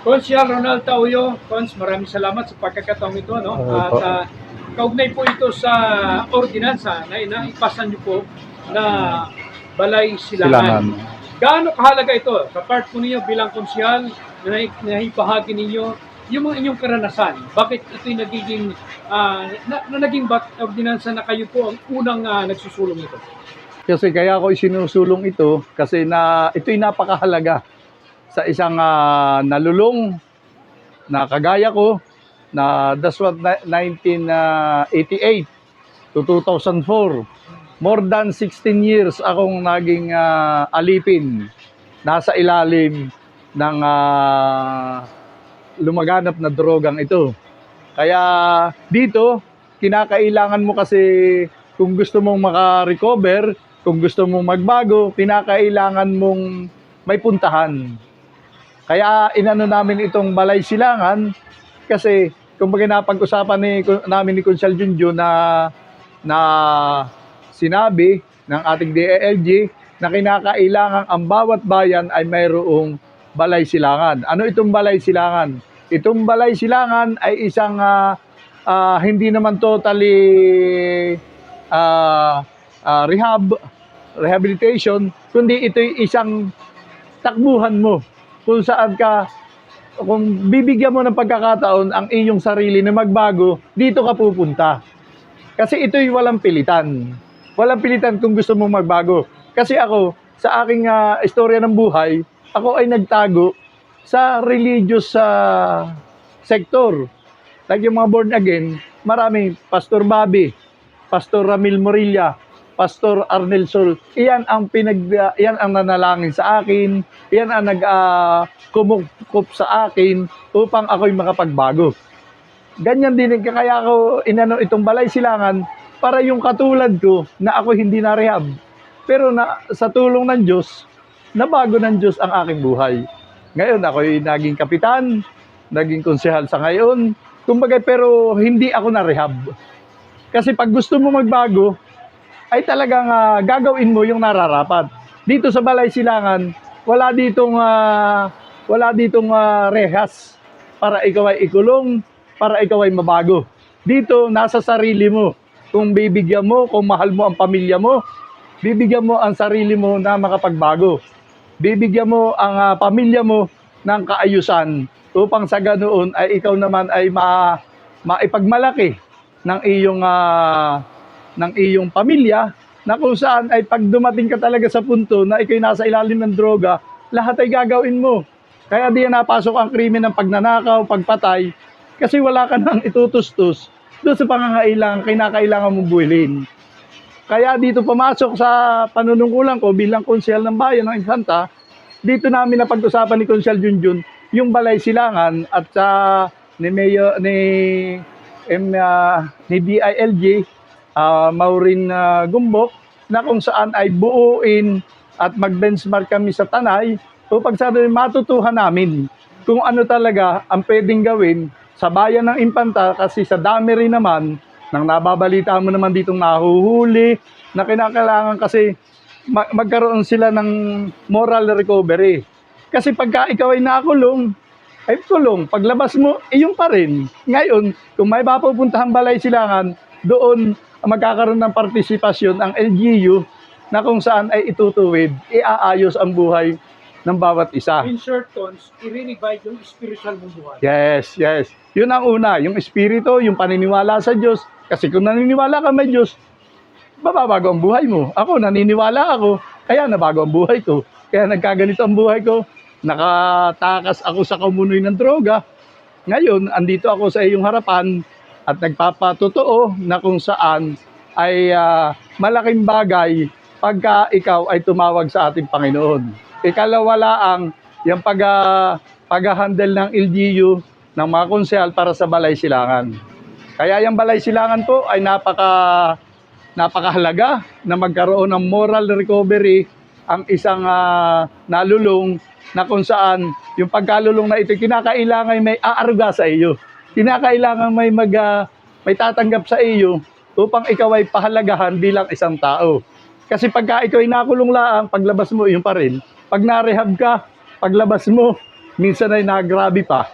Konsyal Ronald Tauyo, Cons, maraming salamat sa pagkakataong ito. No? At Opo. kaugnay po ito sa ordinansa na inaipasa niyo po na Balay Silangan. Silangan. Gaano kahalaga ito sa part po ninyo bilang konsyal na naipahagi ninyo yung mga inyong karanasan? Bakit ito'y nagiging naging ordinansa na kayo po ang unang nagsusulong ito? Kasi kaya ako isinusulong ito kasi ito'y napakahalaga sa isang nalulung na kagaya ko na that's what 1988 to 2004. More than 16 years akong naging alipin. Nasa ilalim ng lumaganap na drogang ito. Kaya dito, kinakailangan mo kasi kung gusto mong maka-recover, kung gusto mong magbago, kinakailangan mong may puntahan. Kaya inano namin itong Balay Silangan kasi kumbaga napag-usapan namin ni Consul Junjun na sinabi ng ating DILG na kinakailangan ang bawat bayan ay mayroong Balay Silangan. Ano itong Balay Silangan? Itong Balay Silangan ay isang hindi naman totally rehabilitation, kundi ito'y isang takbuhan mo kung saan kung bibigyan mo ng pagkakataon ang iyong sarili na magbago, dito ka pupunta. Kasi ito'y walang pilitan. Walang pilitan kung gusto mong magbago. Kasi ako, sa aking istorya ng buhay, ako ay nagtago sa religious sector. Like yung mga born again, marami, Pastor Bobby, Pastor Ramil Morilla, Pastor Arnel Sol, iyan ang nanalangin sa akin, iyan ang kumukop sa akin upang ako'y makapagbago. Ganyan din kaya ako inano itong Balay Silangan para yung katulad ko na ako hindi na rehab. Pero sa tulong ng Diyos, nabago ng Diyos ang aking buhay. Ngayon ako'y naging kapitan, naging konsehal sa ngayon. Kumbaga pero hindi ako na rehab. Kasi pag gusto mo magbago, ay talagang gagawin mo yung nararapat. Dito sa Balay Silangan, wala ditong rehas para ikaw ay ikulong, para ikaw ay mabago. Dito, nasa sarili mo. Kung bibigyan mo, kung mahal mo ang pamilya mo, bibigyan mo ang sarili mo na makapagbago. Bibigyan mo ang pamilya mo ng kaayusan upang sa ganoon ay ikaw naman ay maipagmalaki ng iyong pamilya na kung saan ay pag dumating ka talaga sa punto na ikaw'y nasa ilalim ng droga, lahat ay gagawin mo. Kaya di napasok ang krimen ng pagnanakaw, pagpatay, kasi wala ka nang itutustos doon sa kinakailangan mong buwilin. Kaya dito pumasok sa panunungkulan ko bilang konsehal ng bayan ng Infanta, dito namin napag-usapan ni Consul Junjun yung Balay Silangan at ni DILG, Maureen Gumbok, na kung saan ay buuin at mag-benchmark kami sa Tanay upang matutuhan namin kung ano talaga ang pwedeng gawin sa bayan ng Infanta kasi sa dami rin naman nang nababalita mo naman ditong nahuhuli na kinakailangan kasi magkaroon sila ng moral recovery. Kasi pagka ikaw ay nakulong, ay kulong. Paglabas mo, iyong pa rin. Ngayon, kung may mapupuntahan Balay Silangan, doon magkakaroon ng partisipasyon ang LGU na kung saan ay itutuwid, iaayos ang buhay ng bawat isa. In short, Cons, i-revive yung spiritual mong buhay. Yes, yes. Yun ang una, yung espiritu, yung paniniwala sa Diyos. Kasi kung naniniwala ka may Diyos, mababago ang buhay mo. Ako, naniniwala ako, kaya nabago ang buhay ko. Kaya nagkaganito ang buhay ko. Nakatakas ako sa kamunoy ng droga. Ngayon, andito ako sa iyong harapan at nagpapatotoo na kung saan ay malaking bagay pagka ikaw ay tumawag sa ating Panginoon. Ikalawa lang, yung pag-handle ng LGU ng mga konsehal para sa Balay Silangan. Kaya yung Balay Silangan po ay napakahalaga na magkaroon ng moral recovery ang isang nalulung na kung saan yung pagkalulong na ito kinakailangan may aaruga sa iyo. Kinakailangan may tatanggap sa iyo upang ikaw ay pahalagahan bilang isang tao. Kasi pagka ikaw ay nakulong lang, paglabas mo, yun pa rin. Pag narehab ka, paglabas mo, minsan ay nagrabe pa.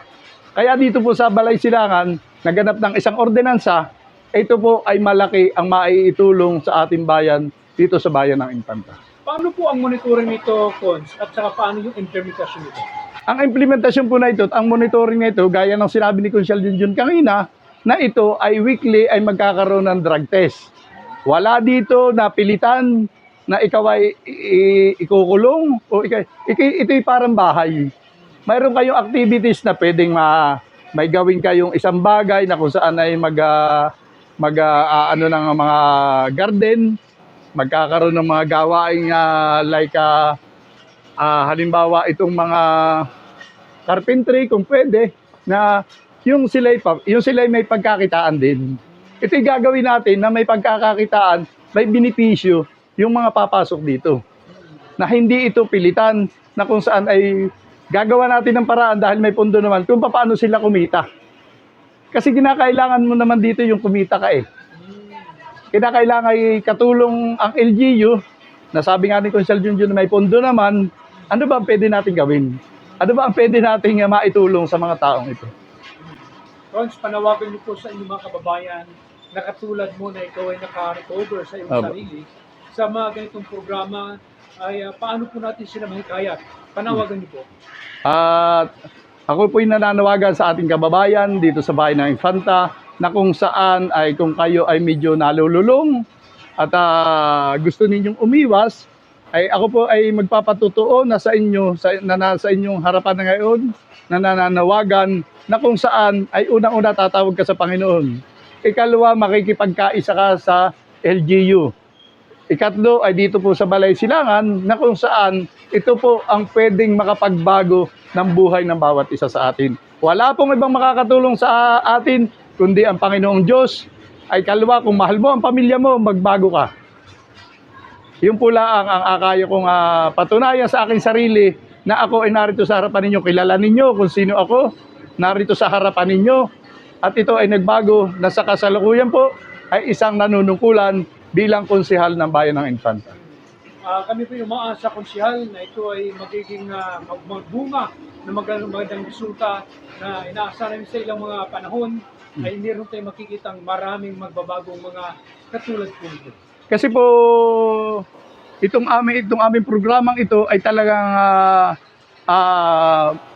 Kaya dito po sa Balay Silangan, naganap ng isang ordinansa, ito po ay malaki ang maiitulong sa ating bayan dito sa bayan ng Infanta. Paano po ang monitoring nito, Cons? At saka paano yung implementasyon nito? Ang implementasyon po na ito, ang monitoring na ito, gaya ng sinabi ni Consial Junjun kanina, na ito ay weekly ay magkakaroon ng drug test. Wala dito na pilitan na ikaw ay ikukulong o ito'y parang bahay. Mayroon kayong activities na pwedeng may gawin kayong isang bagay na kung saan ay ano ng mga garden, magkakaroon ng mga gawaing halimbawa itong mga carpentry kung pwede na yung sila'y may pagkakitaan din. Ito'y gagawin natin na may pagkakakitaan, may benepisyo yung mga papasok dito. Na hindi ito pilitan na kung saan ay gagawa natin ng paraan dahil may pondo naman kung paano sila kumita. Kasi kinakailangan mo naman dito yung kumita ka eh. Kinakailangan ay katulong ang LGU, na sabi nga ni Consial Junjun na may pondo naman, ano ba ang pwede natin gawin? Ano ba ang pwede natin maitulong sa mga taong ito? Cons, panawagan niyo po sa inyong mga kababayan na katulad mo na ikaw ay naka-recover sa iyong sarili sa mga ganitong programa ay paano po natin sila mahikayat? Panawagan niyo po. At ako po'y nananawagan sa ating kababayan dito sa bayan ng Infanta na kung saan ay kung kayo ay medyo nalululong at gusto ninyong umiwas, ay ako po ay magpapatutuo na sa inyo, sa inyong harapan na ngayon, na nananawagan na kung saan ay unang-una tatawag ka sa Panginoon. Ikalawa, makikipagkaisa ka sa LGU. Ikatlo ay dito po sa Balay Silangan na kung saan ito po ang pwedeng makapagbago ng buhay ng bawat isa sa atin. Wala pong ibang makakatulong sa atin kundi ang Panginoong Diyos. Ay kalwa, kung mahal mo ang pamilya mo, magbago ka. Yun po lang ang akayo kong patunayan sa aking sarili na ako ay narito sa harapan ninyo. Kilala ninyo kung sino ako, narito sa harapan ninyo. At ito ay nagbago na sa kasalukuyan po ay isang nanunungkulan bilang konsehal ng bayan ng Infanta. Kami po yung umaasa, Konsehal, na ito ay magiging magbunga na magandang resulta na inaasahan namin sa ilang mga panahon ay meron tayong makikitang maraming magbabagong mga katulad po ito. Kasi po itong aming programang ito ay talagang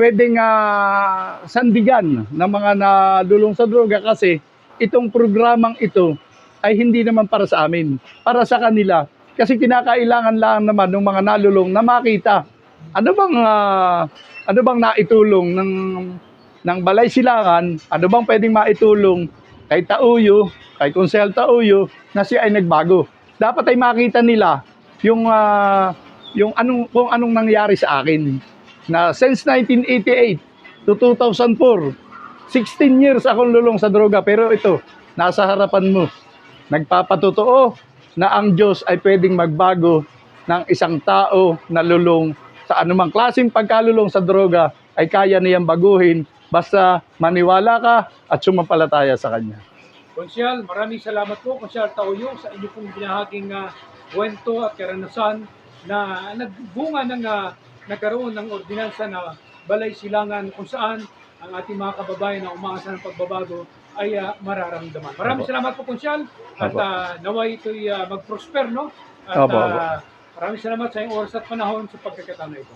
pwedeng sandigan ng mga nalulong sa droga kasi itong programang ito ay hindi naman para sa amin, para sa kanila. Kasi kinakailangan lang naman ng mga nalulong na makita ano bang naitulong ng Balay Silangan, ano bang pwedeng maitulong kay Tauyo, kay Konsehal Tauyo na siya ay nagbago. Dapat ay makita nila kung anong nangyari sa akin. Na since 1988 to 2004, 16 years akong lulong sa droga, pero ito, nasa harapan mo. Nagpapatotoo na ang Diyos ay pwedeng magbago ng isang tao na lulong sa anumang klaseng pagkalulong sa droga ay kaya niyang baguhin basta maniwala ka at sumampalataya sa Kanya. Konsehal, maraming salamat po, Konsehal Tauyo, sa inyo pong binahaging kwento at karanasan na nagbunga ng nagkaroon ng ordinansa na Balay Silangan kung saan ang ating mga kababayan na umaasa ng pagbabago ay mararamdaman. Maraming salamat po, Konsehal, at naway ito'y mag-prosper, no? At maraming salamat sa iyong oras at panahon sa pagkakataon na ito.